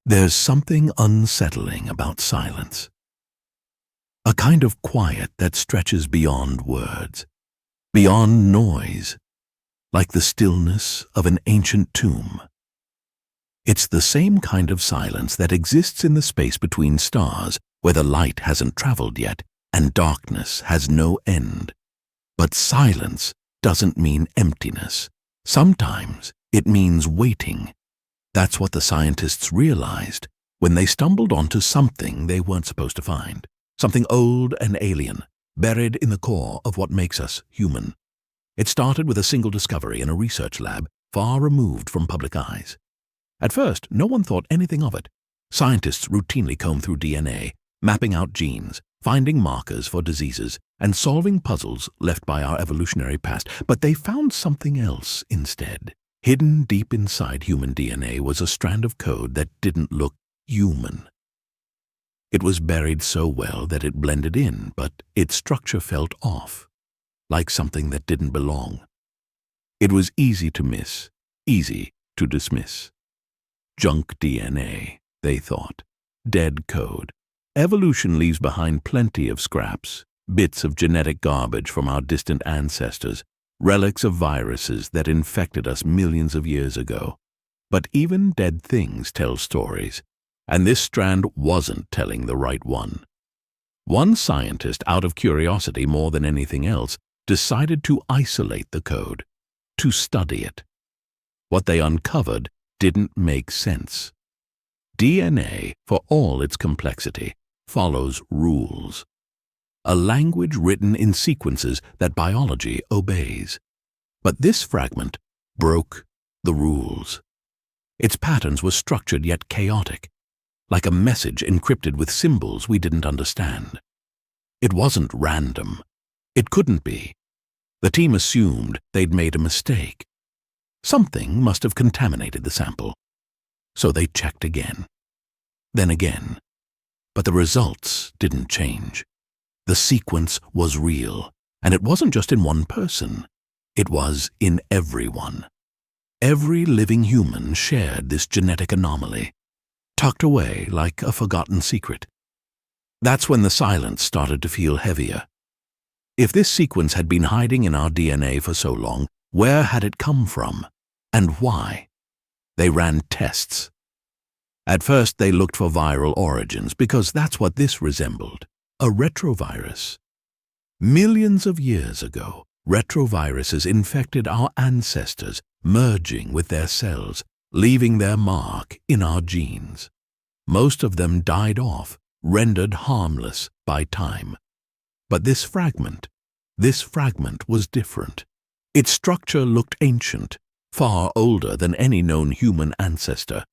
There's something unsettling about silence. A kind of quiet that stretches beyond words, beyond noise, like the stillness of an ancient tomb. It's the same kind of silence that exists in the space between stars where the light hasn't traveled yet and darkness has no end. But silence doesn't mean emptiness. Sometimes it means waiting. That's what the scientists realized when they stumbled onto something they weren't supposed to find. Something old and alien, buried in the core of what makes us human. It started with a single discovery in a research lab far removed from public eyes. At first, no one thought anything of it. Scientists routinely comb through DNA, mapping out genes, finding markers for diseases, and solving puzzles left by our evolutionary past. But they found something else instead. Hidden deep inside human DNA was a strand of code that didn't look human. It was buried so well that it blended in, but its structure felt off, like something that didn't belong. It was easy to miss, easy to dismiss. Junk DNA, they thought. Dead code. Evolution leaves behind plenty of scraps, bits of genetic garbage from our distant ancestors, relics of viruses that infected us millions of years ago. But even dead things tell stories, and this strand wasn't telling the right one. One scientist, out of curiosity more than anything else, decided to isolate the code, to study it. What they uncovered didn't make sense. DNA, for all its complexity, follows rules. A language written in sequences that biology obeys. But this fragment broke the rules. Its patterns were structured yet chaotic, like a message encrypted with symbols we didn't understand. It wasn't random. It couldn't be. The team assumed they'd made a mistake. Something must have contaminated the sample. So they checked again. Then again. But the results didn't change. The sequence was real, and it wasn't just in one person. It was in everyone. Every living human shared this genetic anomaly, tucked away like a forgotten secret. That's when the silence started to feel heavier. If this sequence had been hiding in our DNA for so long, where had it come from? And why? They ran tests. At first they looked for viral origins, because that's what this resembled. A retrovirus. Millions of years ago, retroviruses infected our ancestors, merging with their cells, leaving their mark in our genes. Most of them died off, rendered harmless by time. But this fragment was different. Its structure looked ancient, far older than any known human ancestor.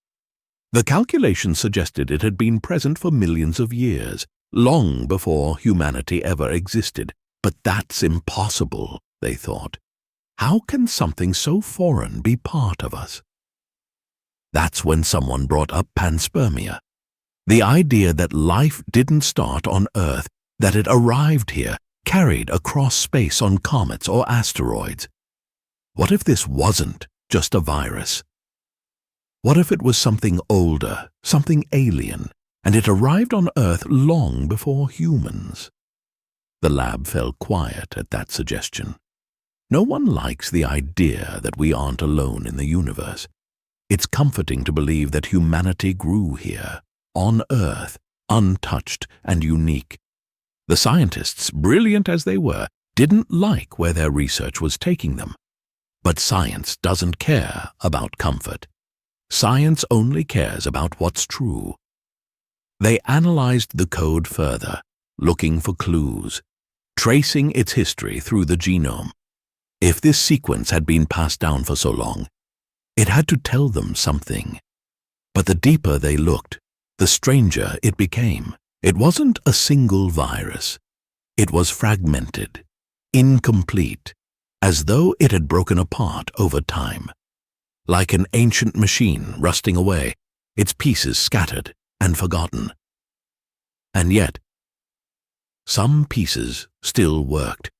The calculations suggested it had been present for millions of years, long before humanity ever existed. But that's impossible, they thought. How can something so foreign be part of us? That's when someone brought up panspermia. The idea that life didn't start on Earth, that it arrived here, carried across space on comets or asteroids. What if this wasn't just a virus? What if it was something older, something alien, and it arrived on Earth long before humans? The lab fell quiet at that suggestion. No one likes the idea that we aren't alone in the universe. It's comforting to believe that humanity grew here, on Earth, untouched and unique. The scientists, brilliant as they were, didn't like where their research was taking them. But science doesn't care about comfort. Science only cares about what's true. They analyzed the code further, looking for clues, tracing its history through the genome. If this sequence had been passed down for so long, it had to tell them something. But the deeper they looked, the stranger it became. It wasn't a single virus. It was fragmented, incomplete, as though it had broken apart over time. Like an ancient machine rusting away, its pieces scattered and forgotten. And yet, some pieces still worked.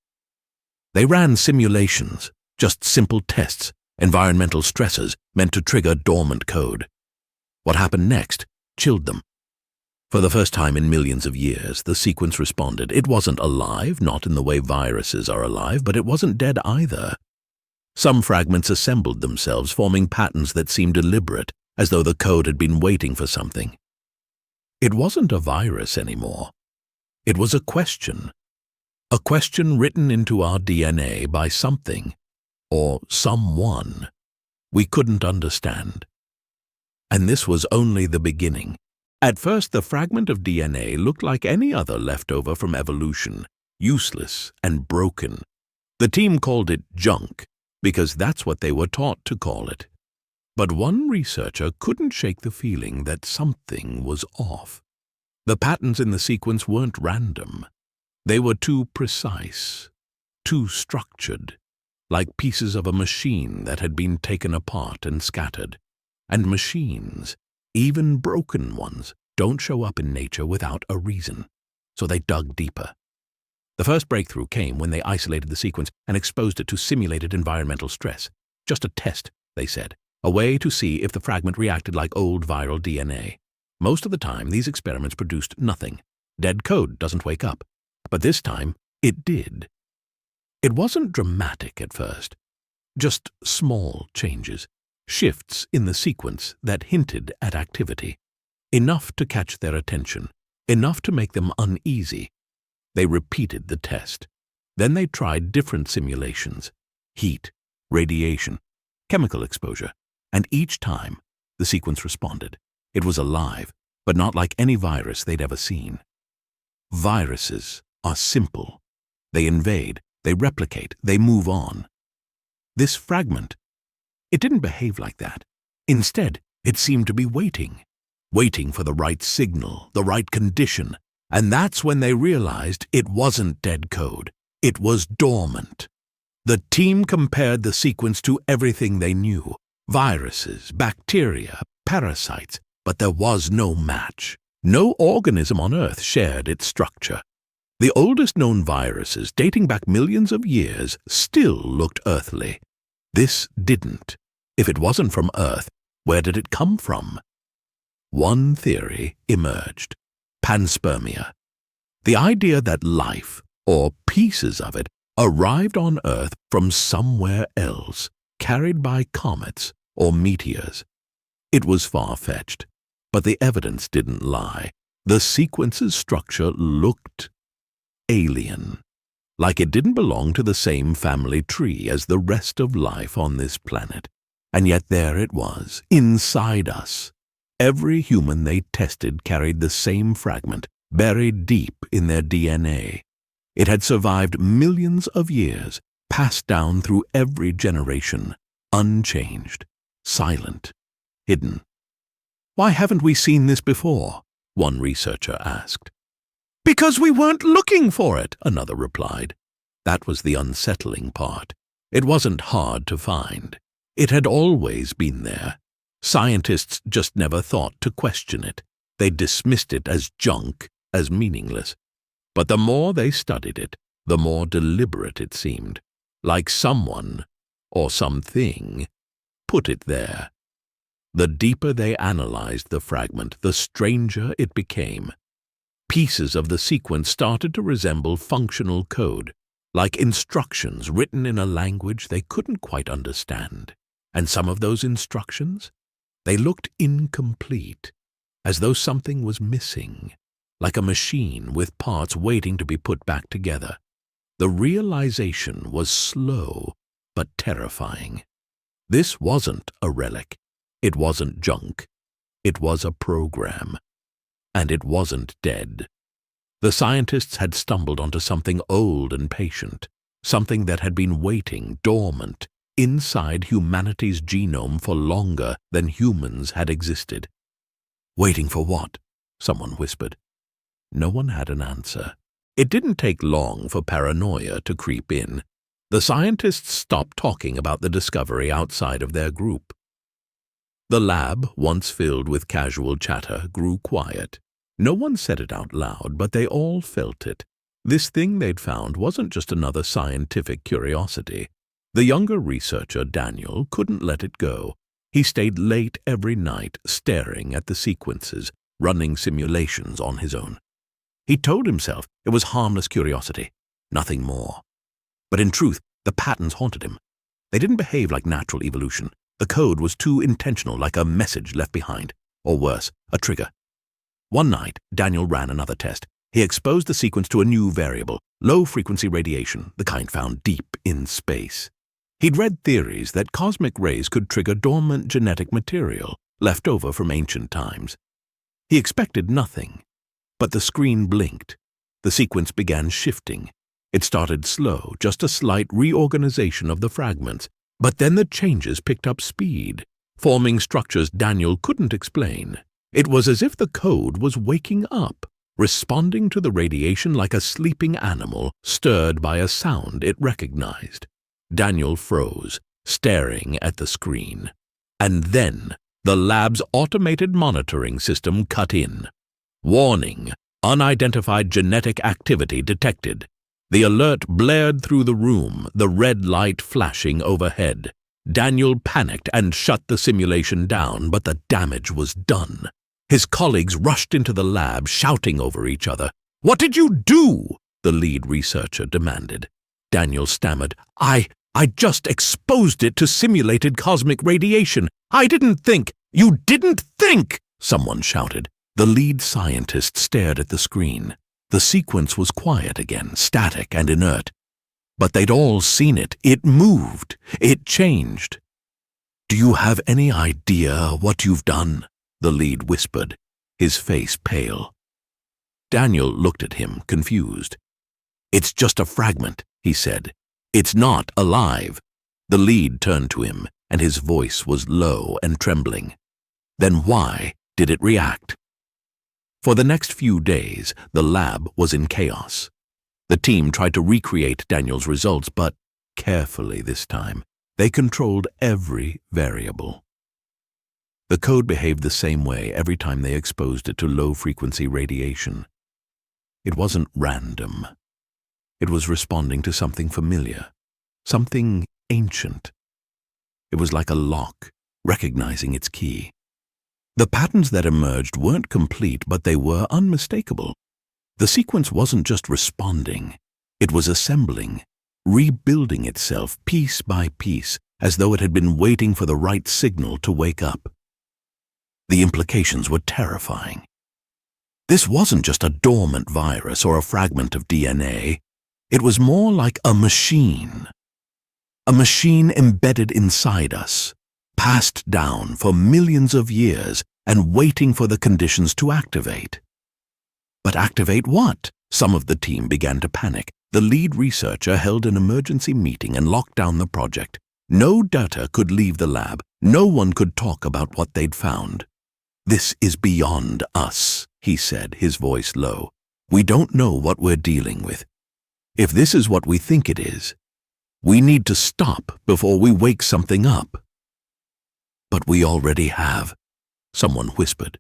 They ran simulations, just simple tests, environmental stressors meant to trigger dormant code. What happened next chilled them. For the first time in millions of years, the sequence responded. It wasn't alive, not in the way viruses are alive, but it wasn't dead either. Some fragments assembled themselves, forming patterns that seemed deliberate, as though the code had been waiting for something. It wasn't a virus anymore. It was a question written into our DNA by something, or someone, we couldn't understand. And this was only the beginning. At first, the fragment of DNA looked like any other leftover from evolution, useless and broken. The team called it junk, because that's what they were taught to call it. But one researcher couldn't shake the feeling that something was off. The patterns in the sequence weren't random. They were too precise, too structured, like pieces of a machine that had been taken apart and scattered. And machines, even broken ones, don't show up in nature without a reason. So they dug deeper. The first breakthrough came when they isolated the sequence and exposed it to simulated environmental stress. Just a test, they said, a way to see if the fragment reacted like old viral DNA. Most of the time, these experiments produced nothing. Dead code doesn't wake up. But this time, it did. It wasn't dramatic at first, just small changes, shifts in the sequence that hinted at activity, enough to catch their attention, enough to make them uneasy. They repeated the test. Then they tried different simulations, heat, radiation, chemical exposure, and each time the sequence responded. It was alive, but not like any virus they'd ever seen. Viruses are simple. They invade, they replicate, they move on. This fragment, it didn't behave like that. Instead, it seemed to be waiting for the right signal, the right condition. And that's when they realized it wasn't dead code. It was dormant. The team compared the sequence to everything they knew. Viruses, bacteria, parasites. But there was no match. No organism on Earth shared its structure. The oldest known viruses, dating back millions of years, still looked earthly. This didn't. If it wasn't from Earth, where did it come from? One theory emerged: panspermia. The idea that life, or pieces of it, arrived on Earth from somewhere else, carried by comets or meteors. It was far-fetched, but the evidence didn't lie. The sequence's structure looked alien, like it didn't belong to the same family tree as the rest of life on this planet. And yet there it was, inside us. Every human they tested carried the same fragment, buried deep in their DNA. It had survived millions of years, passed down through every generation, unchanged, silent, hidden. "Why haven't we seen this before?" one researcher asked. "Because we weren't looking for it," another replied. That was the unsettling part. It wasn't hard to find. It had always been there. Scientists just never thought to question it. They dismissed it as junk, as meaningless. But the more they studied it, the more deliberate it seemed, like someone, or something, put it there. The deeper they analyzed the fragment, the stranger it became. Pieces of the sequence started to resemble functional code, like instructions written in a language they couldn't quite understand. And some of those instructions, they looked incomplete, as though something was missing, like a machine with parts waiting to be put back together. The realization was slow but terrifying. This wasn't a relic. It wasn't junk. It was a program. And it wasn't dead. The scientists had stumbled onto something old and patient, something that had been waiting, dormant, inside humanity's genome for longer than humans had existed. "Waiting for what?" someone whispered. No one had an answer. It didn't take long for paranoia to creep in. The scientists stopped talking about the discovery outside of their group. The lab, once filled with casual chatter, grew quiet. No one said it out loud, but they all felt it. This thing they'd found wasn't just another scientific curiosity. The younger researcher, Daniel, couldn't let it go. He stayed late every night, staring at the sequences, running simulations on his own. He told himself it was harmless curiosity, nothing more. But in truth, the patterns haunted him. They didn't behave like natural evolution. The code was too intentional, like a message left behind, or worse, a trigger. One night, Daniel ran another test. He exposed the sequence to a new variable, low-frequency radiation, the kind found deep in space. He'd read theories that cosmic rays could trigger dormant genetic material left over from ancient times. He expected nothing, but the screen blinked. The sequence began shifting. It started slow, just a slight reorganization of the fragments, but then the changes picked up speed, forming structures Daniel couldn't explain. It was as if the code was waking up, responding to the radiation like a sleeping animal stirred by a sound it recognized. Daniel froze, staring at the screen. And then the lab's automated monitoring system cut in. Warning: unidentified genetic activity detected. The alert blared through the room, the red light flashing overhead. Daniel panicked and shut the simulation down, but the damage was done. His colleagues rushed into the lab, shouting over each other. "What did you do?" the lead researcher demanded. Daniel stammered, I just exposed it to simulated cosmic radiation. I didn't think." "You didn't think!" someone shouted. The lead scientist stared at the screen. The sequence was quiet again, static and inert. But they'd all seen it. It moved. It changed. "Do you have any idea what you've done?" the lead whispered, his face pale. Daniel looked at him, confused. "It's just a fragment," he said. "It's not alive." The lead turned to him, and his voice was low and trembling. "Then why did it react?" For the next few days, the lab was in chaos. The team tried to recreate Daniel's results, but carefully this time. They controlled every variable. The code behaved the same way every time they exposed it to low-frequency radiation. It wasn't random. It was responding to something familiar, something ancient. It was like a lock, recognizing its key. The patterns that emerged weren't complete, but they were unmistakable. The sequence wasn't just responding. It was assembling, rebuilding itself piece by piece, as though it had been waiting for the right signal to wake up. The implications were terrifying. This wasn't just a dormant virus or a fragment of DNA. It was more like a machine. A machine embedded inside us, passed down for millions of years and waiting for the conditions to activate. But activate what? Some of the team began to panic. The lead researcher held an emergency meeting and locked down the project. No data could leave the lab. No one could talk about what they'd found. "This is beyond us," he said, his voice low. "We don't know what we're dealing with. If this is what we think it is, we need to stop before we wake something up." "But we already have," someone whispered.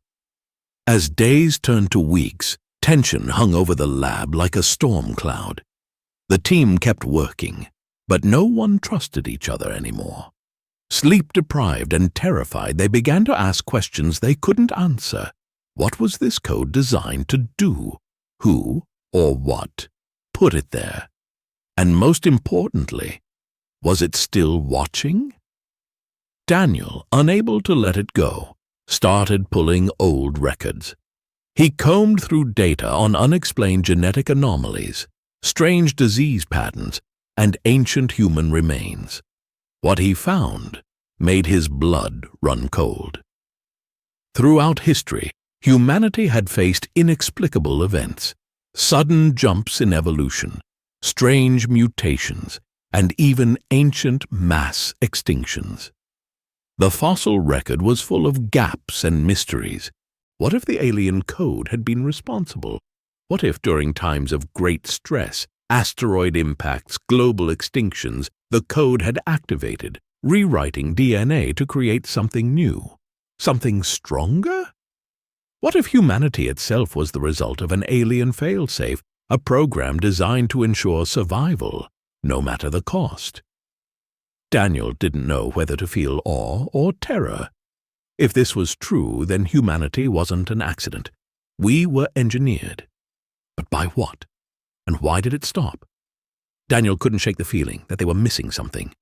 As days turned to weeks, tension hung over the lab like a storm cloud. The team kept working, but no one trusted each other anymore. Sleep-deprived and terrified, they began to ask questions they couldn't answer. What was this code designed to do? Who, or what, put it there? And most importantly, was it still watching? Daniel, unable to let it go, started pulling old records. He combed through data on unexplained genetic anomalies, strange disease patterns, and ancient human remains. What he found made his blood run cold. Throughout history, humanity had faced inexplicable events, sudden jumps in evolution, strange mutations, and even ancient mass extinctions. The fossil record was full of gaps and mysteries. What if the alien code had been responsible? What if during times of great stress, asteroid impacts, global extinctions, the code had activated, rewriting DNA to create something new, something stronger? What if humanity itself was the result of an alien failsafe, a program designed to ensure survival, no matter the cost? Daniel didn't know whether to feel awe or terror. If this was true, then humanity wasn't an accident. We were engineered. But by what? And why did it stop? Daniel couldn't shake the feeling that they were missing something.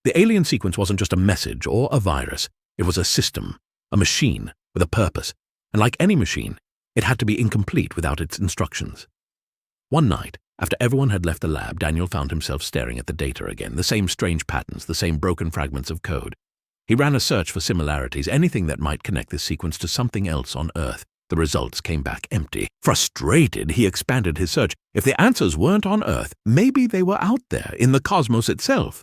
The alien sequence wasn't just a message or a virus. It was a system, a machine with a purpose. And like any machine, it had to be incomplete without its instructions. One night, after everyone had left the lab, Daniel found himself staring at the data again, the same strange patterns, the same broken fragments of code. He ran a search for similarities, anything that might connect this sequence to something else on Earth. The results came back empty. Frustrated, he expanded his search. If the answers weren't on Earth, maybe they were out there, in the cosmos itself.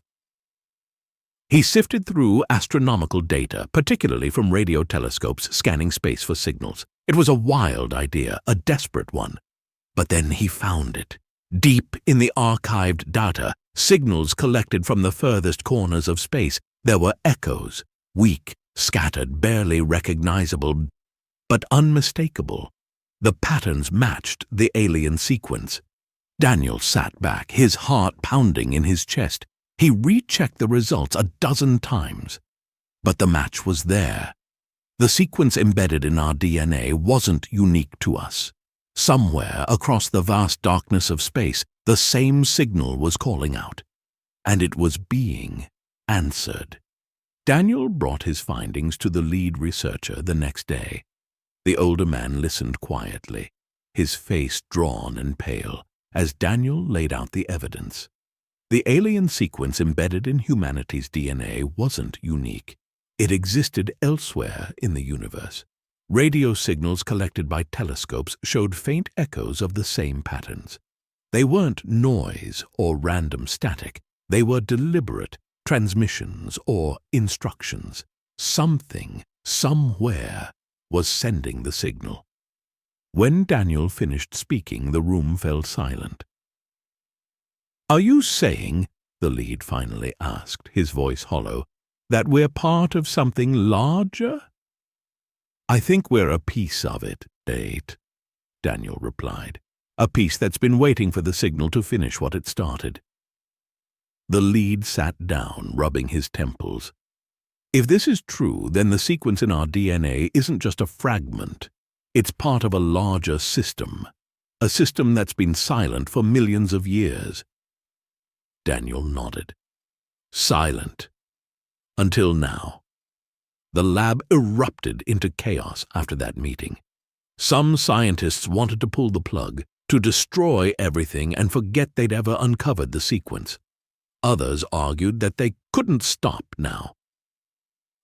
He sifted through astronomical data, particularly from radio telescopes scanning space for signals. It was a wild idea, a desperate one. But then he found it. Deep in the archived data, signals collected from the furthest corners of space, there were echoes, weak, scattered, barely recognizable, but unmistakable. The patterns matched the alien sequence. Daniel sat back, his heart pounding in his chest. He rechecked the results a dozen times. But the match was there. The sequence embedded in our DNA wasn't unique to us. Somewhere across the vast darkness of space, the same signal was calling out. And it was being answered. Daniel brought his findings to the lead researcher the next day. The older man listened quietly, his face drawn and pale, as Daniel laid out the evidence. The alien sequence embedded in humanity's DNA wasn't unique. It existed elsewhere in the universe. Radio signals collected by telescopes showed faint echoes of the same patterns. They weren't noise or random static. They were deliberate transmissions or instructions. Something, somewhere, was sending the signal. When Daniel finished speaking, the room fell silent. "Are you saying," the lead finally asked, his voice hollow, "that we're part of something larger?" "I think we're a piece of it, Date," Daniel replied. "A piece that's been waiting for the signal to finish what it started." The lead sat down, rubbing his temples. If this is true, then the sequence in our DNA isn't just a fragment. It's part of a larger system, a system that's been silent for millions of years. Daniel nodded. Silent. Until now. The lab erupted into chaos after that meeting. Some scientists wanted to pull the plug, to destroy everything and forget they'd ever uncovered the sequence. Others argued that they couldn't stop now.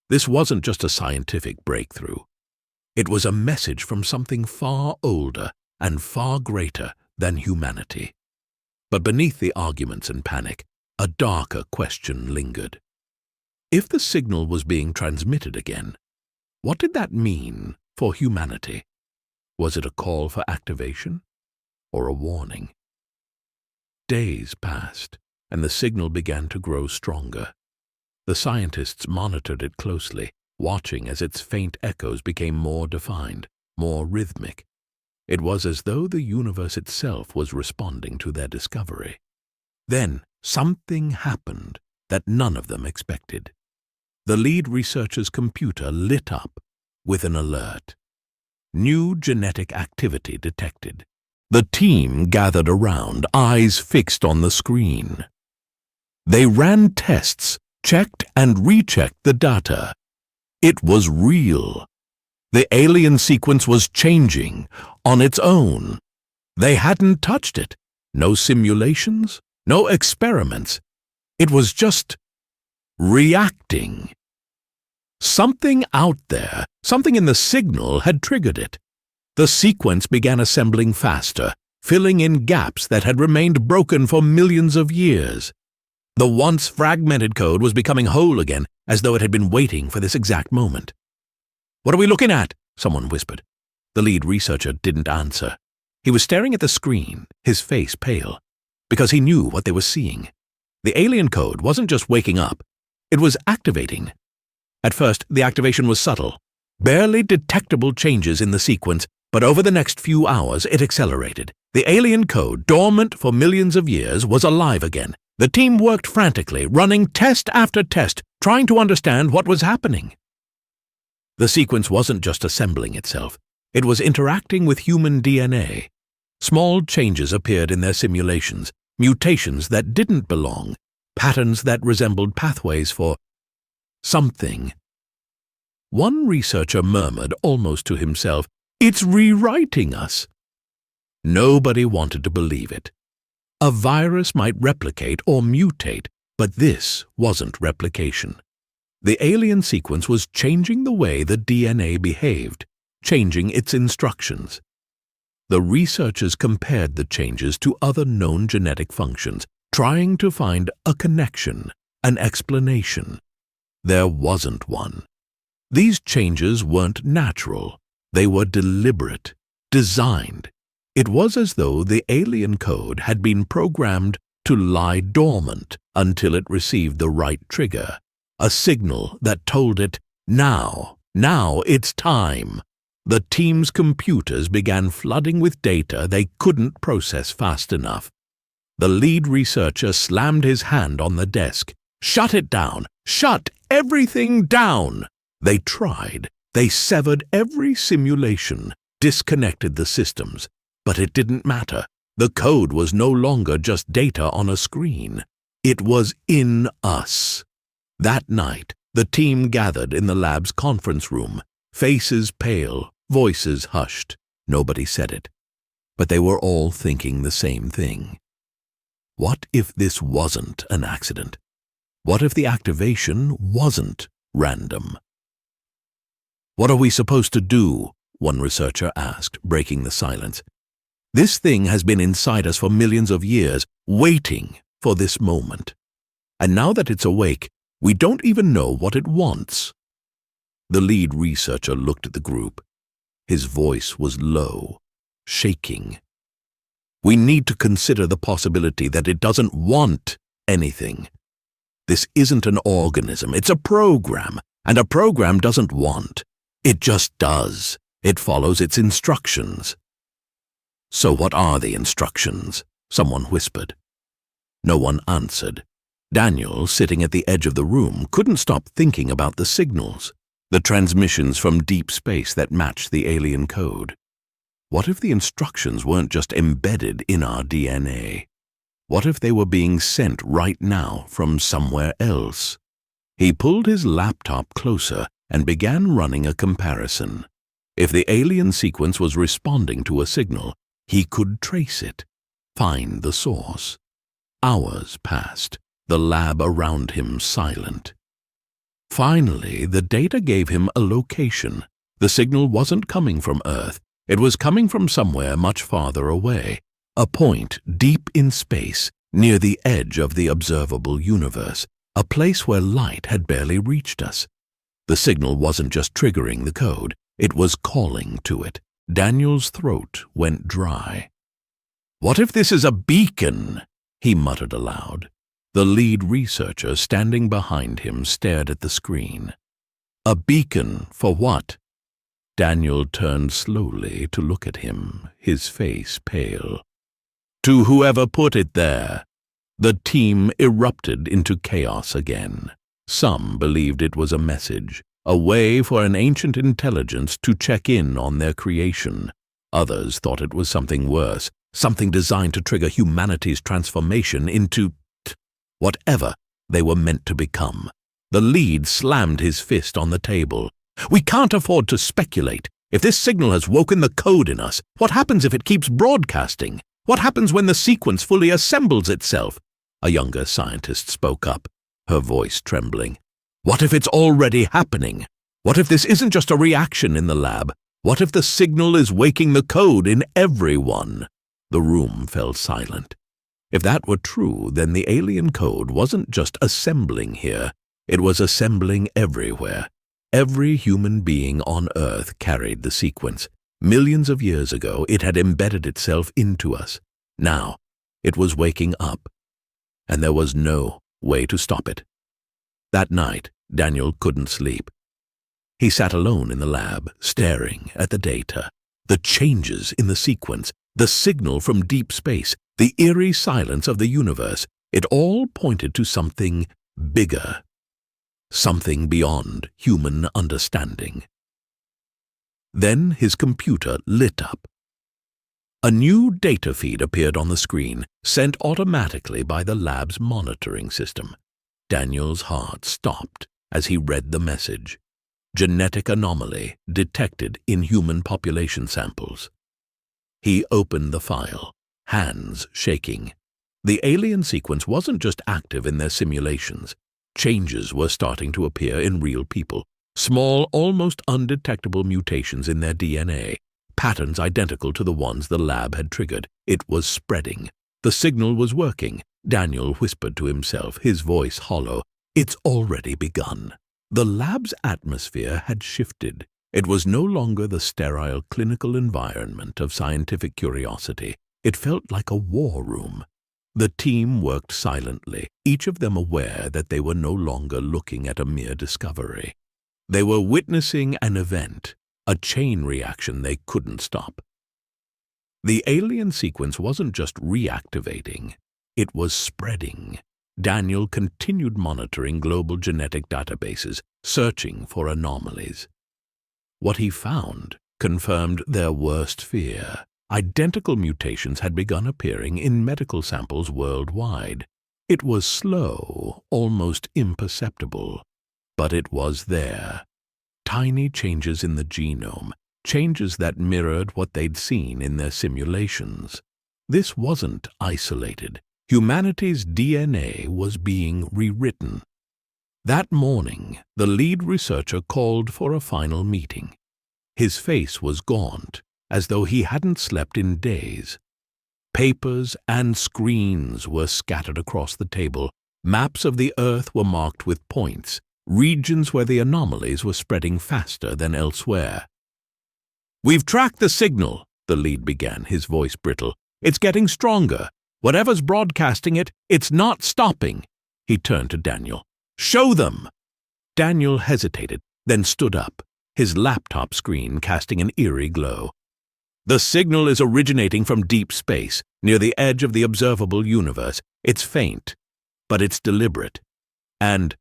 This wasn't just a scientific breakthrough. It was a message from something far older and far greater than humanity. But beneath the arguments and panic, a darker question lingered. If the signal was being transmitted again, what did that mean for humanity? Was it a call for activation or a warning? Days passed, and the signal began to grow stronger. The scientists monitored it closely, watching as its faint echoes became more defined, more rhythmic. It was as though the universe itself was responding to their discovery. Then something happened that none of them expected. The lead researcher's computer lit up with an alert. New genetic activity detected. The team gathered around, eyes fixed on the screen. They ran tests, checked and rechecked the data. It was real. The alien sequence was changing on its own. They hadn't touched it. No simulations, no experiments. It was just reacting. Something out there, something in the signal had triggered it. The sequence began assembling faster, filling in gaps that had remained broken for millions of years. The once fragmented code was becoming whole again, as though it had been waiting for this exact moment. "What are we looking at?" someone whispered. The lead researcher didn't answer. He was staring at the screen, his face pale, because he knew what they were seeing. The alien code wasn't just waking up, it was activating. At first, the activation was subtle, barely detectable changes in the sequence, but over the next few hours it accelerated. The alien code, dormant for millions of years, was alive again. The team worked frantically, running test after test, trying to understand what was happening. The sequence wasn't just assembling itself. It was interacting with human DNA. Small changes appeared in their simulations, mutations that didn't belong, patterns that resembled pathways for something. One researcher murmured almost to himself, "It's rewriting us." Nobody wanted to believe it. A virus might replicate or mutate, but this wasn't replication. The alien sequence was changing the way the DNA behaved, changing its instructions. The researchers compared the changes to other known genetic functions, trying to find a connection, an explanation. There wasn't one. These changes weren't natural. They were deliberate, designed. It was as though the alien code had been programmed to lie dormant until it received the right trigger, a signal that told it, now it's time. The team's computers began flooding with data they couldn't process fast enough. The lead researcher slammed his hand on the desk. "Shut it down! Shut everything down!" They tried. They severed every simulation, disconnected the systems. But it didn't matter. The code was no longer just data on a screen. It was in us. That night, the team gathered in the lab's conference room, faces pale, voices hushed. Nobody said it. But they were all thinking the same thing. What if this wasn't an accident? What if the activation wasn't random? "What are we supposed to do?" one researcher asked, breaking the silence. "This thing has been inside us for millions of years, waiting for this moment. And now that it's awake, we don't even know what it wants." The lead researcher looked at the group. His voice was low, shaking. "We need to consider the possibility that it doesn't want anything. This isn't an organism, it's a program, and a program doesn't want. It just does. It follows its instructions." "So what are the instructions?" someone whispered. No one answered. Daniel, sitting at the edge of the room, couldn't stop thinking about the signals, the transmissions from deep space that matched the alien code. What if the instructions weren't just embedded in our DNA? What if they were being sent right now from somewhere else? He pulled his laptop closer and began running a comparison. If the alien sequence was responding to a signal, he could trace it, find the source. Hours passed, the lab around him silent. Finally, the data gave him a location. The signal wasn't coming from Earth. It was coming from somewhere much farther away, a point deep in space, near the edge of the observable universe, a place where light had barely reached us. The signal wasn't just triggering the code, it was calling to it. Daniel's throat went dry. "What if this is a beacon?" he muttered aloud. The lead researcher standing behind him stared at the screen. "A beacon for what?" Daniel turned slowly to look at him, his face pale. "To whoever put it there." The team erupted into chaos again. Some believed it was a message, a way for an ancient intelligence to check in on their creation. Others thought it was something worse, something designed to trigger humanity's transformation into whatever they were meant to become. The lead slammed his fist on the table. "We can't afford to speculate. If this signal has woken the code in us, what happens if it keeps broadcasting? What happens when the sequence fully assembles itself?" A younger scientist spoke up, her voice trembling. "What if it's already happening? What if this isn't just a reaction in the lab? What if the signal is waking the code in everyone?" The room fell silent. If that were true, then the alien code wasn't just assembling here. It was assembling everywhere. Every human being on Earth carried the sequence. Millions of years ago, it had embedded itself into us. Now, it was waking up, and there was no way to stop it. That night, Daniel couldn't sleep. He sat alone in the lab, staring at the data, the changes in the sequence, the signal from deep space, the eerie silence of the universe. It all pointed to something bigger, something beyond human understanding. Then his computer lit up. A new data feed appeared on the screen, sent automatically by the lab's monitoring system. Daniel's heart stopped as he read the message. Genetic anomaly detected in human population samples. He opened the file, hands shaking. The alien sequence wasn't just active in their simulations. Changes were starting to appear in real people. Small, almost undetectable mutations in their DNA. Patterns identical to the ones the lab had triggered. It was spreading. The signal was working. Daniel whispered to himself, his voice hollow. It's already begun. The lab's atmosphere had shifted. It was no longer the sterile clinical environment of scientific curiosity. It felt like a war room. The team worked silently, each of them aware that they were no longer looking at a mere discovery. They were witnessing an event, a chain reaction they couldn't stop. The alien sequence wasn't just reactivating, it was spreading. Daniel continued monitoring global genetic databases, searching for anomalies. What he found confirmed their worst fear. Identical mutations had begun appearing in medical samples worldwide. It was slow, almost imperceptible, but it was there. Tiny changes in the genome, changes that mirrored what they'd seen in their simulations. This wasn't isolated. Humanity's DNA was being rewritten. That morning, the lead researcher called for a final meeting. His face was gaunt, as though he hadn't slept in days. Papers and screens were scattered across the table. Maps of the Earth were marked with points, regions where the anomalies were spreading faster than elsewhere. "We've tracked the signal," the lead began, his voice brittle. "It's getting stronger. Whatever's broadcasting it, it's not stopping." He turned to Daniel. "Show them!" Daniel hesitated, then stood up, his laptop screen casting an eerie glow. "The signal is originating from deep space, near the edge of the observable universe. It's faint, but it's deliberate. And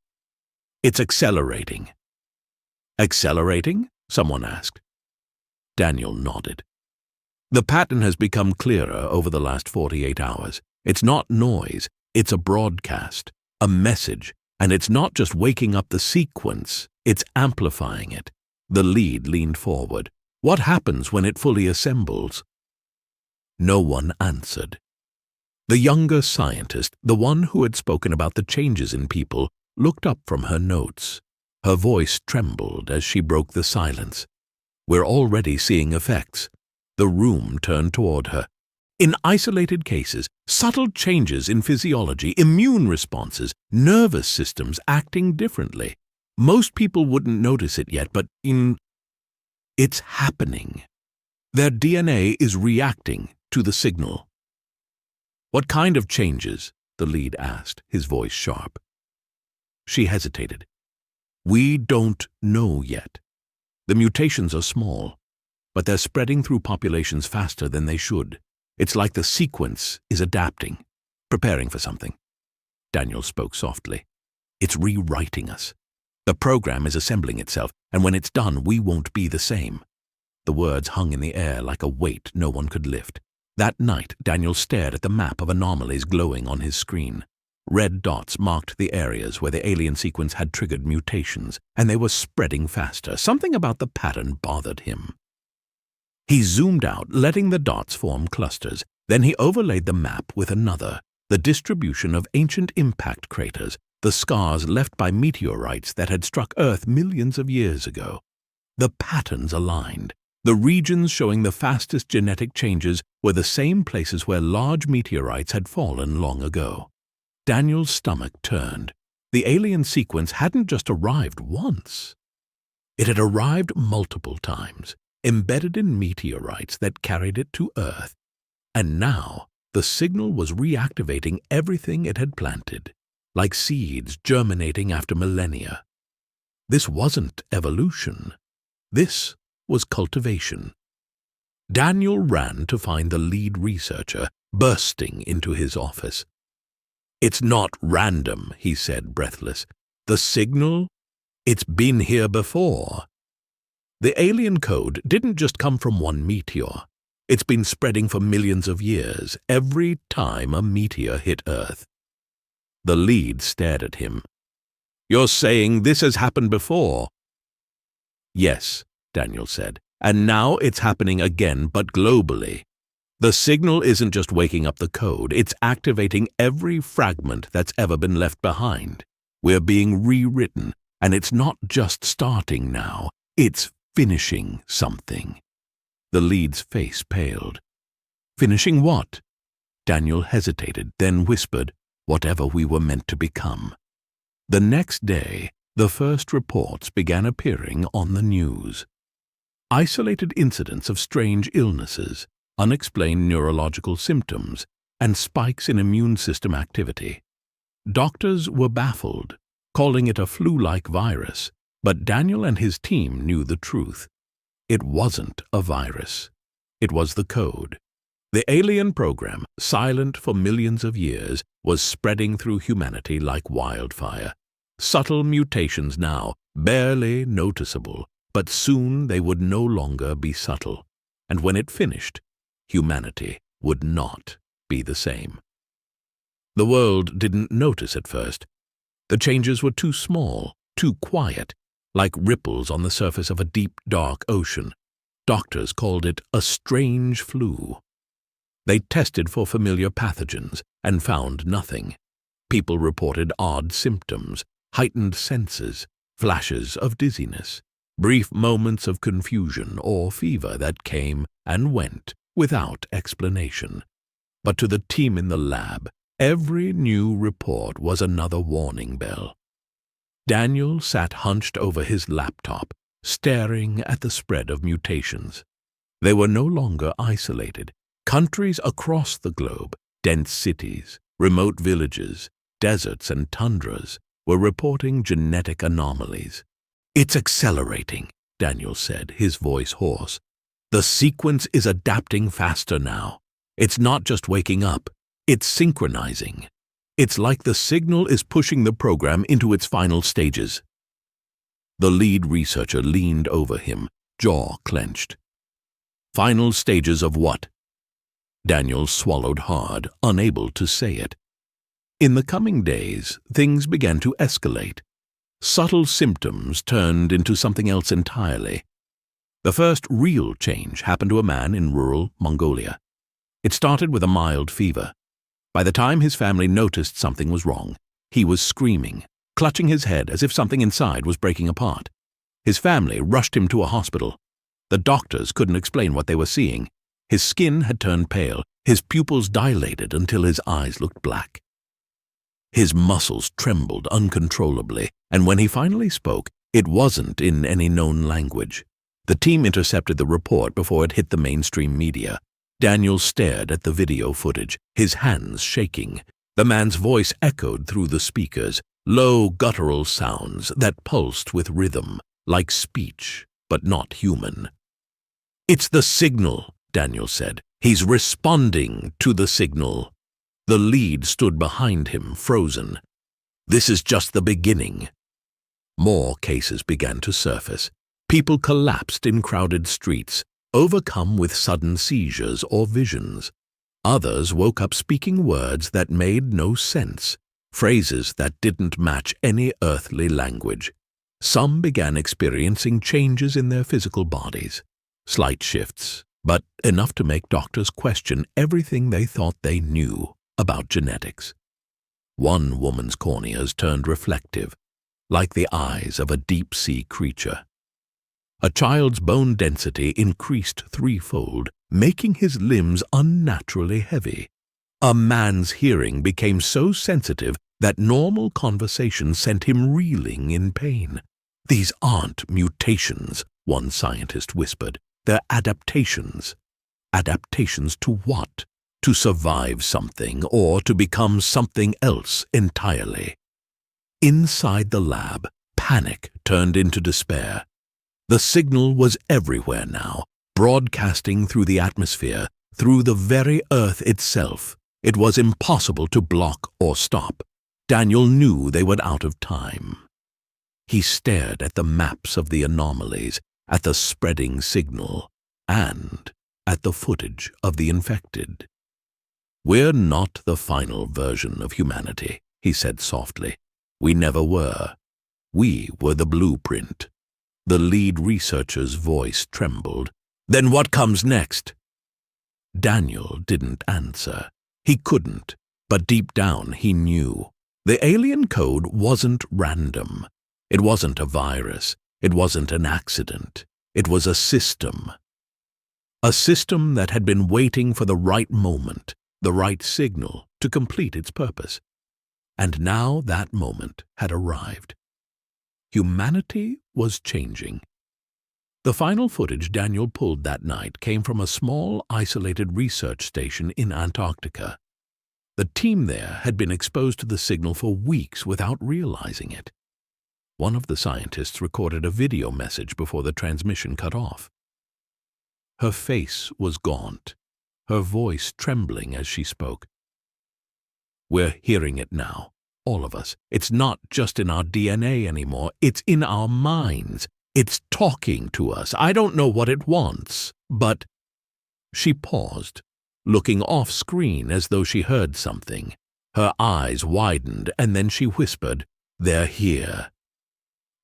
it's accelerating." "Accelerating?" someone asked. Daniel nodded. "The pattern has become clearer over the last 48 hours. It's not noise, it's a broadcast, a message, and it's not just waking up the sequence, it's amplifying it." The lead leaned forward. "What happens when it fully assembles?" No one answered. The younger scientist, the one who had spoken about the changes in people, looked up from her notes. Her voice trembled as she broke the silence. "We're already seeing effects." The room turned toward her. "In isolated cases, subtle changes in physiology, immune responses, nervous systems acting differently. Most people wouldn't notice it yet, but it's happening. Their DNA is reacting to the signal." "What kind of changes?" the lead asked, his voice sharp. She hesitated. "We don't know yet. The mutations are small, but they're spreading through populations faster than they should. It's like the sequence is adapting, preparing for something." Daniel spoke softly. "It's rewriting us. The program is assembling itself, and when it's done, we won't be the same." The words hung in the air like a weight no one could lift. That night, Daniel stared at the map of anomalies glowing on his screen. Red dots marked the areas where the alien sequence had triggered mutations, and they were spreading faster. Something about the pattern bothered him. He zoomed out, letting the dots form clusters. Then he overlaid the map with another, the distribution of ancient impact craters, the scars left by meteorites that had struck Earth millions of years ago. The patterns aligned. The regions showing the fastest genetic changes were the same places where large meteorites had fallen long ago. Daniel's stomach turned. The alien sequence hadn't just arrived once. It had arrived multiple times, embedded in meteorites that carried it to Earth. And now the signal was reactivating everything it had planted, like seeds germinating after millennia. This wasn't evolution. This was cultivation. Daniel ran to find the lead researcher, bursting into his office. "It's not random," he said, breathless. "The signal? It's been here before." The alien code didn't just come from one meteor. It's been spreading for millions of years, every time a meteor hit Earth. The lead stared at him. "You're saying this has happened before?" "Yes," Daniel said, "and now it's happening again, but globally. The signal isn't just waking up the code, it's activating every fragment that's ever been left behind. We're being rewritten, and it's not just starting now, it's finishing something." The lead's face paled. "Finishing what?" Daniel hesitated, then whispered, "Whatever we were meant to become." The next day, the first reports began appearing on the news. Isolated incidents of strange illnesses, unexplained neurological symptoms, and spikes in immune system activity. Doctors were baffled, calling it a flu-like virus, but Daniel and his team knew the truth. It wasn't a virus. It was the code. The alien program, silent for millions of years, was spreading through humanity like wildfire. Subtle mutations now, barely noticeable, but soon they would no longer be subtle. And when it finished, humanity would not be the same. The world didn't notice at first. The changes were too small, too quiet, like ripples on the surface of a deep, dark ocean. Doctors called it a strange flu. They tested for familiar pathogens and found nothing. People reported odd symptoms, heightened senses, flashes of dizziness, brief moments of confusion or fever that came and went without explanation. But to the team in the lab, every new report was another warning bell. Daniel sat hunched over his laptop, staring at the spread of mutations. They were no longer isolated. Countries across the globe, dense cities, remote villages, deserts and tundras, were reporting genetic anomalies. "It's accelerating," Daniel said, his voice hoarse. "The sequence is adapting faster now. It's not just waking up, it's synchronizing. It's like the signal is pushing the program into its final stages." The lead researcher leaned over him, jaw clenched. "Final stages of what?" Daniel swallowed hard, unable to say it. In the coming days, things began to escalate. Subtle symptoms turned into something else entirely. The first real change happened to a man in rural Mongolia. It started with a mild fever. By the time his family noticed something was wrong, he was screaming, clutching his head as if something inside was breaking apart. His family rushed him to a hospital. The doctors couldn't explain what they were seeing. His skin had turned pale, his pupils dilated until his eyes looked black. His muscles trembled uncontrollably, and when he finally spoke, it wasn't in any known language. The team intercepted the report before it hit the mainstream media. Daniel stared at the video footage, his hands shaking. The man's voice echoed through the speakers, low guttural sounds that pulsed with rhythm, like speech, but not human. "It's the signal," Daniel said. "He's responding to the signal." The lead stood behind him, frozen. "This is just the beginning." More cases began to surface. People collapsed in crowded streets, overcome with sudden seizures or visions. Others woke up speaking words that made no sense, phrases that didn't match any earthly language. Some began experiencing changes in their physical bodies, slight shifts, but enough to make doctors question everything they thought they knew about genetics. One woman's corneas turned reflective, like the eyes of a deep-sea creature. A child's bone density increased threefold, making his limbs unnaturally heavy. A man's hearing became so sensitive that normal conversation sent him reeling in pain. "These aren't mutations," one scientist whispered. "They're adaptations." Adaptations to what? To survive something or to become something else entirely. Inside the lab, panic turned into despair. The signal was everywhere now, broadcasting through the atmosphere, through the very Earth itself. It was impossible to block or stop. Daniel knew they were out of time. He stared at the maps of the anomalies, at the spreading signal, and at the footage of the infected. "We're not the final version of humanity," he said softly. "We never were. We were the blueprint." The lead researcher's voice trembled. "Then what comes next?" Daniel didn't answer. He couldn't, but deep down he knew. The alien code wasn't random. It wasn't a virus. It wasn't an accident. It was a system. A system that had been waiting for the right moment, the right signal, to complete its purpose. And now that moment had arrived. Humanity was changing. The final footage Daniel pulled that night came from a small, isolated research station in Antarctica. The team there had been exposed to the signal for weeks without realizing it. One of the scientists recorded a video message before the transmission cut off. Her face was gaunt, her voice trembling as she spoke. "We're hearing it now, all of us. It's not just in our DNA anymore, it's in our minds. It's talking to us. I don't know what it wants, but—" She paused, looking off-screen as though she heard something. Her eyes widened, and then she whispered, "They're here."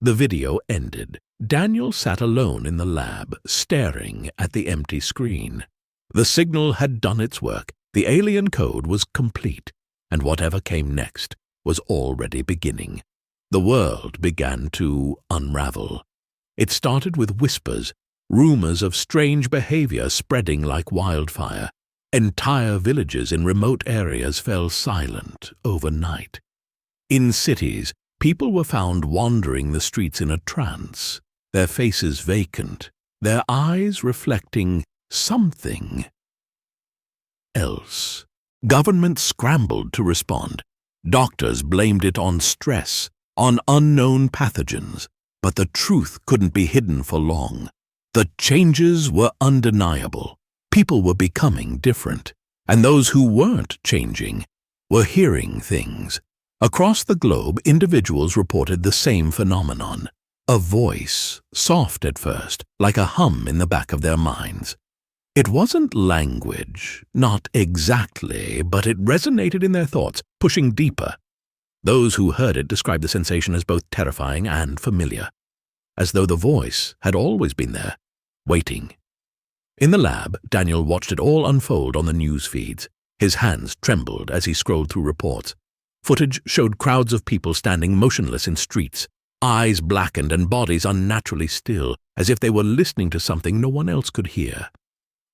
The video ended. Daniel sat alone in the lab, staring at the empty screen. The signal had done its work. The alien code was complete, and whatever came next was already beginning. The world began to unravel. It started with whispers, rumors of strange behavior spreading like wildfire. Entire villages in remote areas fell silent overnight. In cities, people were found wandering the streets in a trance, their faces vacant, their eyes reflecting something else. Governments scrambled to respond. Doctors blamed it on stress, on unknown pathogens. But the truth couldn't be hidden for long. The changes were undeniable. People were becoming different, and those who weren't changing were hearing things. Across the globe, individuals reported the same phenomenon. A voice, soft at first, like a hum in the back of their minds. It wasn't language, not exactly, but it resonated in their thoughts, pushing deeper. Those who heard it described the sensation as both terrifying and familiar, as though the voice had always been there, waiting. In the lab, Daniel watched it all unfold on the news feeds. His hands trembled as he scrolled through reports. Footage showed crowds of people standing motionless in streets, eyes blackened and bodies unnaturally still, as if they were listening to something no one else could hear.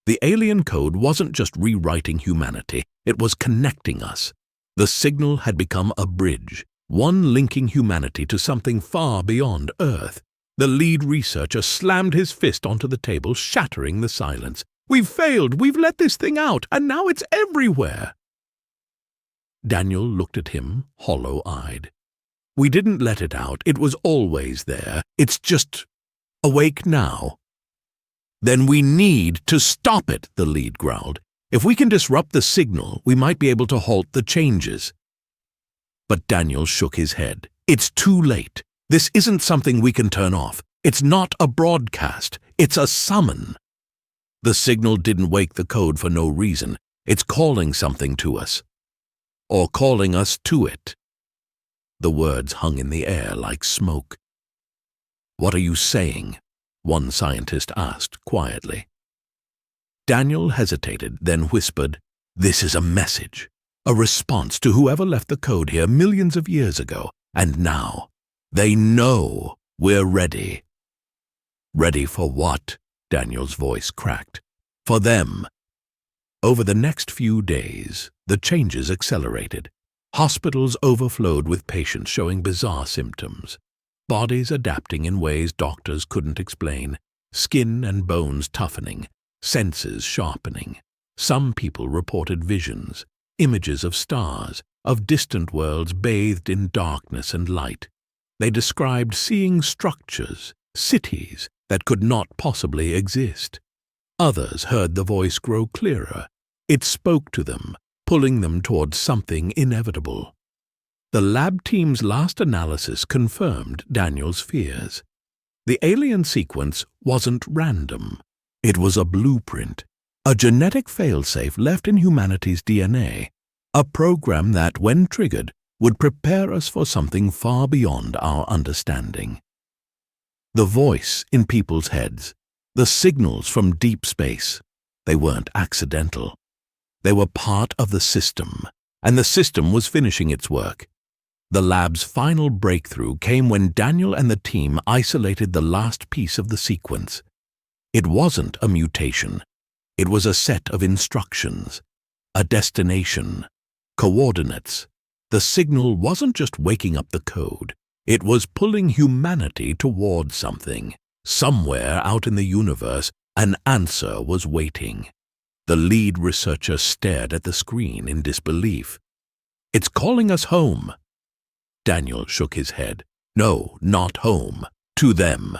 The alien code wasn't just rewriting humanity, it was connecting us. The signal had become a bridge, one linking humanity to something far beyond Earth. The lead researcher slammed his fist onto the table, shattering the silence. "We've failed! We've let this thing out, and now it's everywhere!" Daniel looked at him, hollow-eyed. "We didn't let it out. It was always there. It's just awake now." "Then we need to stop it," the lead growled. "If we can disrupt the signal, we might be able to halt the changes." But Daniel shook his head. "It's too late. This isn't something we can turn off. It's not a broadcast. It's a summon. The signal didn't wake the code for no reason. It's calling something to us. Or calling us to it." The words hung in the air like smoke. "What are you saying?" one scientist asked quietly. Daniel hesitated, then whispered, "This is a message, a response to whoever left the code here millions of years ago, and now they know we're ready." "Ready for what?" Daniel's voice cracked. "For them." Over the next few days, the changes accelerated. Hospitals overflowed with patients showing bizarre symptoms, bodies adapting in ways doctors couldn't explain, skin and bones toughening, senses sharpening. Some people reported visions, images of stars, of distant worlds bathed in darkness and light. They described seeing structures, cities that could not possibly exist. Others heard the voice grow clearer. It spoke to them, pulling them towards something inevitable. The lab team's last analysis confirmed Daniel's fears. The alien sequence wasn't random. It was a blueprint, a genetic failsafe left in humanity's DNA, a program that, when triggered, would prepare us for something far beyond our understanding. The voice in people's heads, the signals from deep space, they weren't accidental. They were part of the system, and the system was finishing its work. The lab's final breakthrough came when Daniel and the team isolated the last piece of the sequence. It wasn't a mutation. It was a set of instructions, a destination, coordinates. The signal wasn't just waking up the code. It was pulling humanity toward something. Somewhere out in the universe, an answer was waiting. The lead researcher stared at the screen in disbelief. "It's calling us home." Daniel shook his head. "No, not home. To them."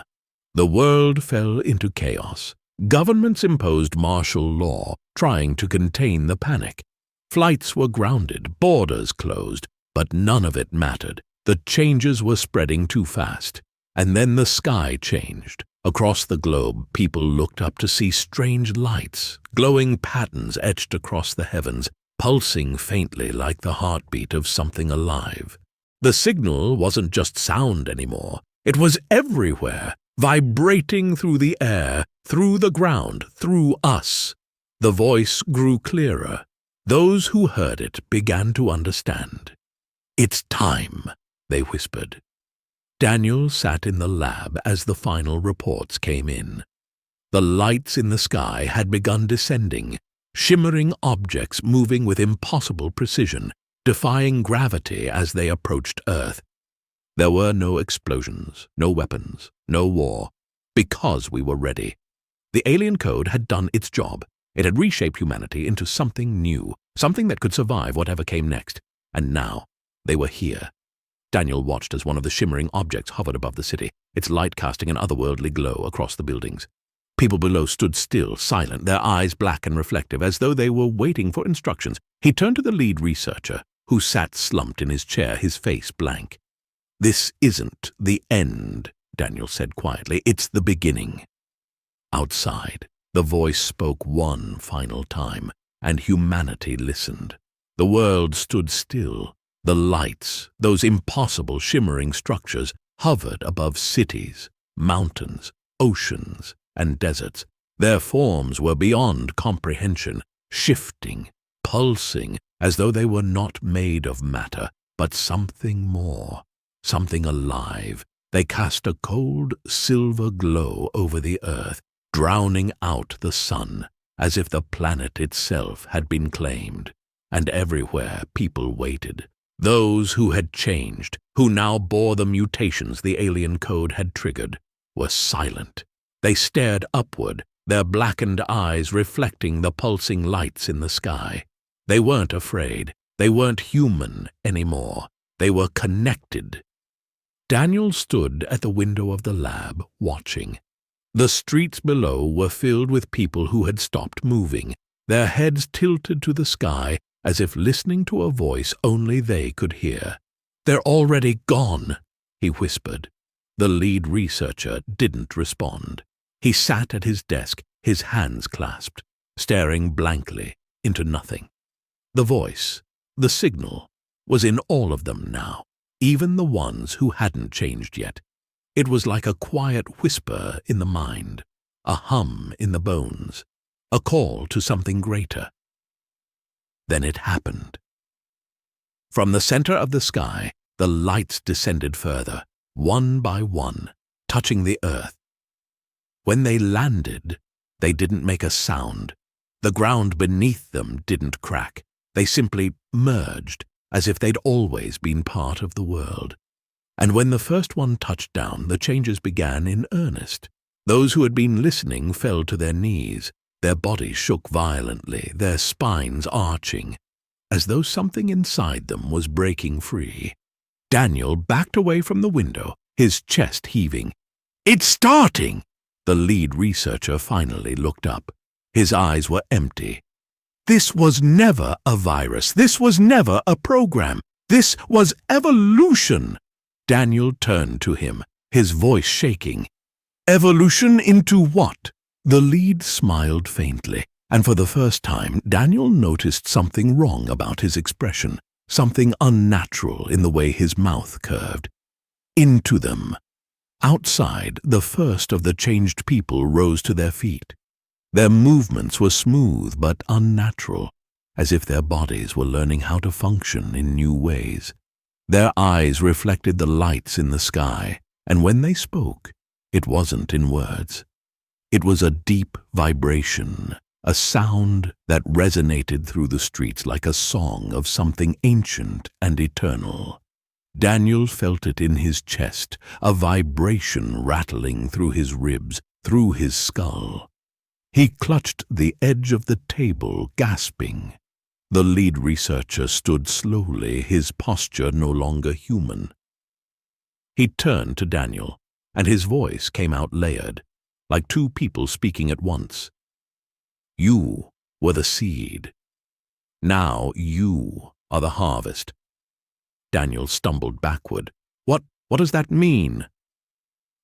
The world fell into chaos. Governments imposed martial law, trying to contain the panic. Flights were grounded, borders closed, but none of it mattered. The changes were spreading too fast. And then the sky changed. Across the globe, people looked up to see strange lights, glowing patterns etched across the heavens, pulsing faintly like the heartbeat of something alive. The signal wasn't just sound anymore. It was everywhere, vibrating through the air, through the ground, through us. The voice grew clearer. Those who heard it began to understand. "It's time," they whispered. Daniel sat in the lab as the final reports came in. The lights in the sky had begun descending, shimmering objects moving with impossible precision, defying gravity as they approached Earth. There were no explosions, no weapons, no war, because we were ready. The alien code had done its job. It had reshaped humanity into something new, something that could survive whatever came next. And now, they were here. Daniel watched as one of the shimmering objects hovered above the city, its light casting an otherworldly glow across the buildings. People below stood still, silent, their eyes black and reflective, as though they were waiting for instructions. He turned to the lead researcher, who sat slumped in his chair, his face blank. "This isn't the end," Daniel said quietly. "It's the beginning." Outside, the voice spoke one final time, and humanity listened. The world stood still. The lights, those impossible shimmering structures, hovered above cities, mountains, oceans, and deserts. Their forms were beyond comprehension, shifting, pulsing, as though they were not made of matter, but something more, something alive. They cast a cold, silver glow over the earth, drowning out the sun, as if the planet itself had been claimed. And everywhere people waited. Those who had changed, who now bore the mutations the alien code had triggered, were silent. They stared upward, their blackened eyes reflecting the pulsing lights in the sky. They weren't afraid. They weren't human anymore. They were connected. Daniel stood at the window of the lab, watching. The streets below were filled with people who had stopped moving, their heads tilted to the sky, as if listening to a voice only they could hear. "They're already gone," he whispered. The lead researcher didn't respond. He sat at his desk, his hands clasped, staring blankly into nothing. The voice, the signal, was in all of them now, even the ones who hadn't changed yet. It was like a quiet whisper in the mind, a hum in the bones, a call to something greater. Then it happened. From the center of the sky, the lights descended further, one by one, touching the earth. When they landed, they didn't make a sound. The ground beneath them didn't crack. They simply merged, as if they'd always been part of the world. And when the first one touched down, the changes began in earnest. Those who had been listening fell to their knees. Their bodies shook violently, their spines arching, as though something inside them was breaking free. Daniel backed away from the window, his chest heaving. "It's starting!" The lead researcher finally looked up. His eyes were empty. "This was never a virus. This was never a program. This was evolution." Daniel turned to him, his voice shaking. Evolution into what? The lead smiled faintly, and for the first time, Daniel noticed something wrong about his expression, something unnatural in the way his mouth curved. Into them. Outside, the first of the changed people rose to their feet. Their movements were smooth but unnatural, as if their bodies were learning how to function in new ways. Their eyes reflected the lights in the sky, and when they spoke, it wasn't in words. It was a deep vibration, a sound that resonated through the streets like a song of something ancient and eternal. Daniel felt it in his chest, a vibration rattling through his ribs, through his skull. He clutched the edge of the table, gasping. The lead researcher stood slowly, his posture no longer human. He turned to Daniel, and his voice came out layered, like two people speaking at once. You were the seed. Now you are the harvest. Daniel stumbled backward. What does that mean?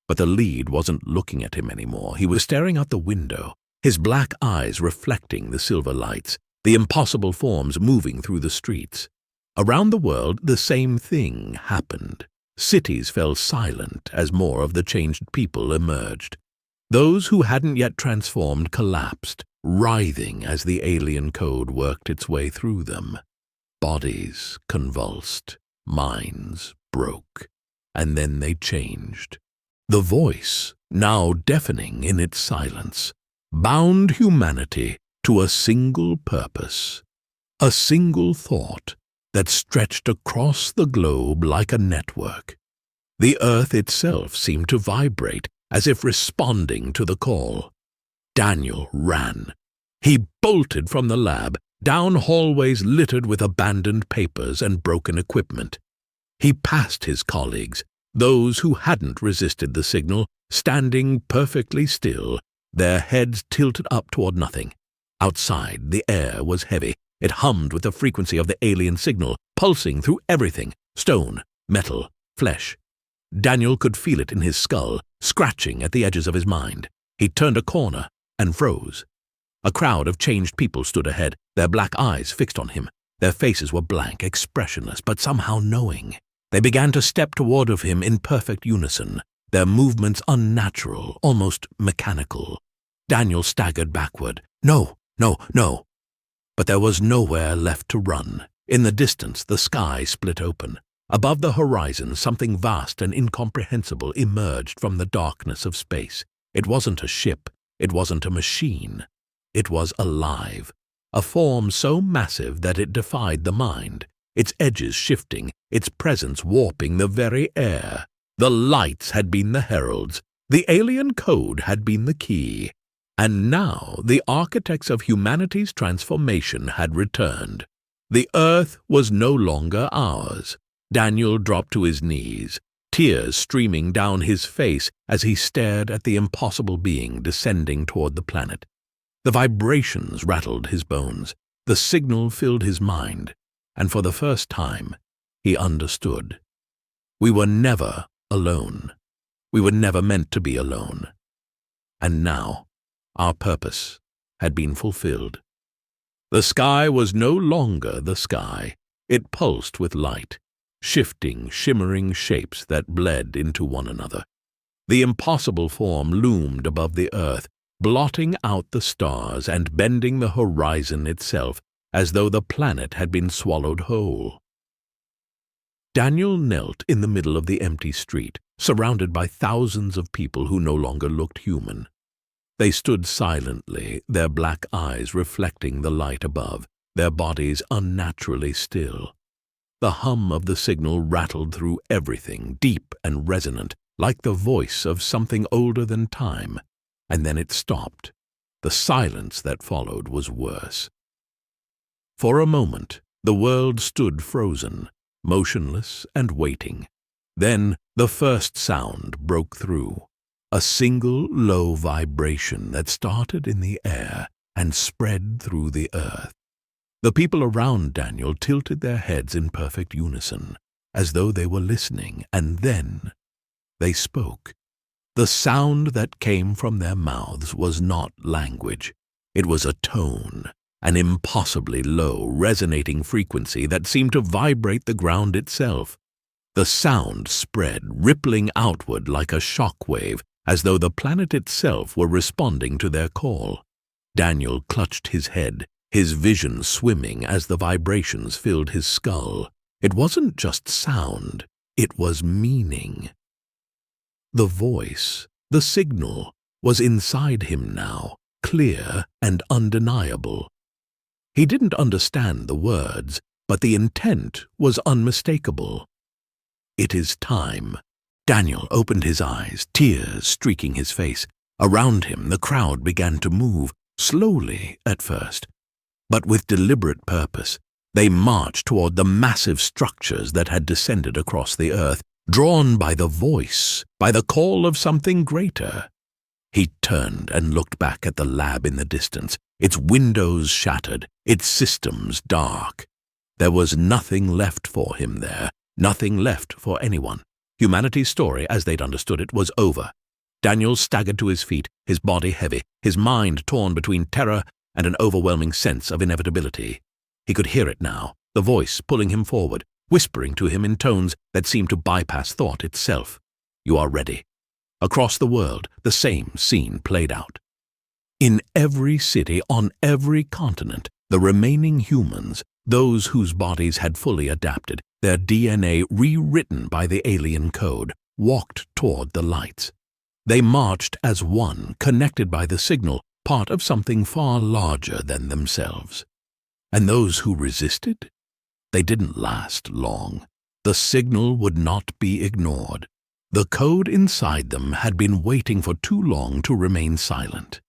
But the lead wasn't looking at him anymore. He was staring out the window, his black eyes reflecting the silver lights, the impossible forms moving through the streets. Around the world, the same thing happened. Cities fell silent as more of the changed people emerged. Those who hadn't yet transformed collapsed, writhing as the alien code worked its way through them. Bodies convulsed, minds broke, and then they changed. The voice, now deafening in its silence, bound humanity to a single purpose, a single thought that stretched across the globe like a network. The earth itself seemed to vibrate, as if responding to the call. Daniel ran. He bolted from the lab, down hallways littered with abandoned papers and broken equipment. He passed his colleagues, those who hadn't resisted the signal, standing perfectly still, their heads tilted up toward nothing. Outside, the air was heavy. It hummed with the frequency of the alien signal, pulsing through everything, stone, metal, flesh. Daniel could feel it in his skull, scratching at the edges of his mind. He turned a corner and froze. A crowd of changed people stood ahead, their black eyes fixed on him. Their faces were blank, expressionless, but somehow knowing. They began to step toward him in perfect unison, their movements unnatural, almost mechanical. Daniel staggered backward. No! But there was nowhere left to run. In the distance, the sky split open. Above the horizon, something vast and incomprehensible emerged from the darkness of space. It wasn't a ship. It wasn't a machine. It was alive, a form so massive that it defied the mind, its edges shifting, its presence warping the very air. The lights had been the heralds. The alien code had been the key. And now the architects of humanity's transformation had returned. The earth was no longer ours. Daniel dropped to his knees, tears streaming down his face as he stared at the impossible being descending toward the planet. The vibrations rattled his bones. The signal filled his mind, and for the first time, he understood. We were never alone. We were never meant to be alone. And now, our purpose had been fulfilled. The sky was no longer the sky. It pulsed with light, shifting, shimmering shapes that bled into one another. The impossible form loomed above the earth, blotting out the stars and bending the horizon itself as though the planet had been swallowed whole. Daniel knelt in the middle of the empty street, surrounded by thousands of people who no longer looked human. They stood silently, their black eyes reflecting the light above, their bodies unnaturally still. The hum of the signal rattled through everything, deep and resonant, like the voice of something older than time, and then it stopped. The silence that followed was worse. For a moment, the world stood frozen, motionless and waiting. Then the first sound broke through. A single low vibration that started in the air and spread through the earth. The people around Daniel tilted their heads in perfect unison, as though they were listening, and then they spoke. The sound that came from their mouths was not language. It was a tone, an impossibly low, resonating frequency that seemed to vibrate the ground itself. The sound spread, rippling outward like a shock wave, as though the planet itself were responding to their call. Daniel clutched his head, his vision swimming as the vibrations filled his skull. It wasn't just sound, it was meaning. The voice, the signal, was inside him now, clear and undeniable. He didn't understand the words, but the intent was unmistakable. "It is time." Daniel opened his eyes, tears streaking his face. Around him, the crowd began to move, slowly at first, but with deliberate purpose. They marched toward the massive structures that had descended across the earth, drawn by the voice, by the call of something greater. He turned and looked back at the lab in the distance, its windows shattered, its systems dark. There was nothing left for him there, nothing left for anyone. Humanity's story, as they'd understood it, was over. Daniel staggered to his feet, his body heavy, his mind torn between terror and an overwhelming sense of inevitability. He could hear it now, the voice pulling him forward, whispering to him in tones that seemed to bypass thought itself. "You are ready." Across the world, the same scene played out. In every city, on every continent, the remaining humans, those whose bodies had fully adapted, their DNA rewritten by the alien code, walked toward the lights. They marched as one, connected by the signal, part of something far larger than themselves. And those who resisted? They didn't last long. The signal would not be ignored. The code inside them had been waiting for too long to remain silent.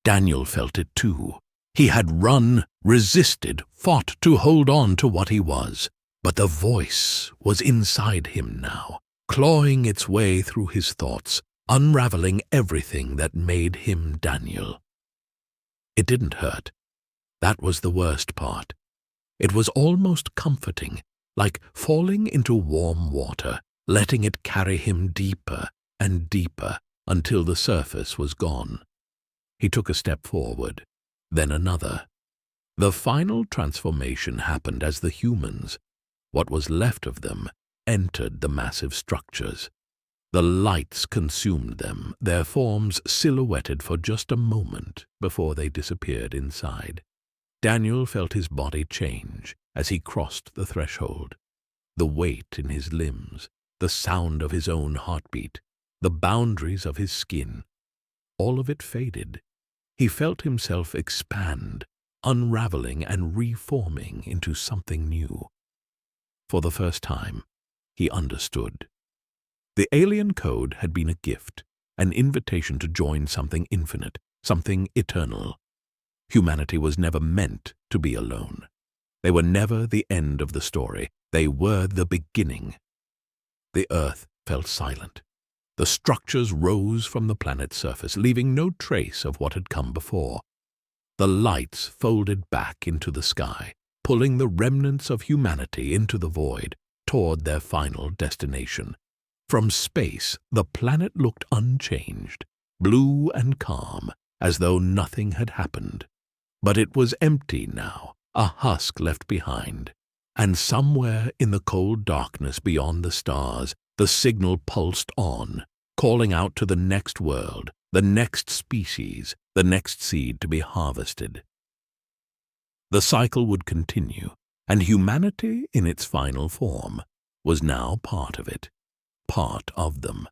Daniel felt it too. He had run, resisted, fought to hold on to what he was. But the voice was inside him now, clawing its way through his thoughts, unraveling everything that made him Daniel. It didn't hurt. That was the worst part. It was almost comforting, like falling into warm water, letting it carry him deeper and deeper until the surface was gone. He took a step forward, then another. The final transformation happened as the humans, what was left of them, entered the massive structures. The lights consumed them, their forms silhouetted for just a moment before they disappeared inside. Daniel felt his body change as he crossed the threshold. The weight in his limbs, the sound of his own heartbeat, the boundaries of his skin, all of it faded. He felt himself expand, unraveling and reforming into something new. For the first time, he understood. The alien code had been a gift, an invitation to join something infinite, something eternal. Humanity was never meant to be alone. They were never the end of the story. They were the beginning. The earth fell silent. The structures rose from the planet's surface, leaving no trace of what had come before. The lights folded back into the sky, pulling the remnants of humanity into the void, toward their final destination. From space, the planet looked unchanged, blue and calm, as though nothing had happened. But it was empty now, a husk left behind. And somewhere in the cold darkness beyond the stars, the signal pulsed on, calling out to the next world, the next species, the next seed to be harvested. The cycle would continue, and humanity in its final form was now part of it, part of them.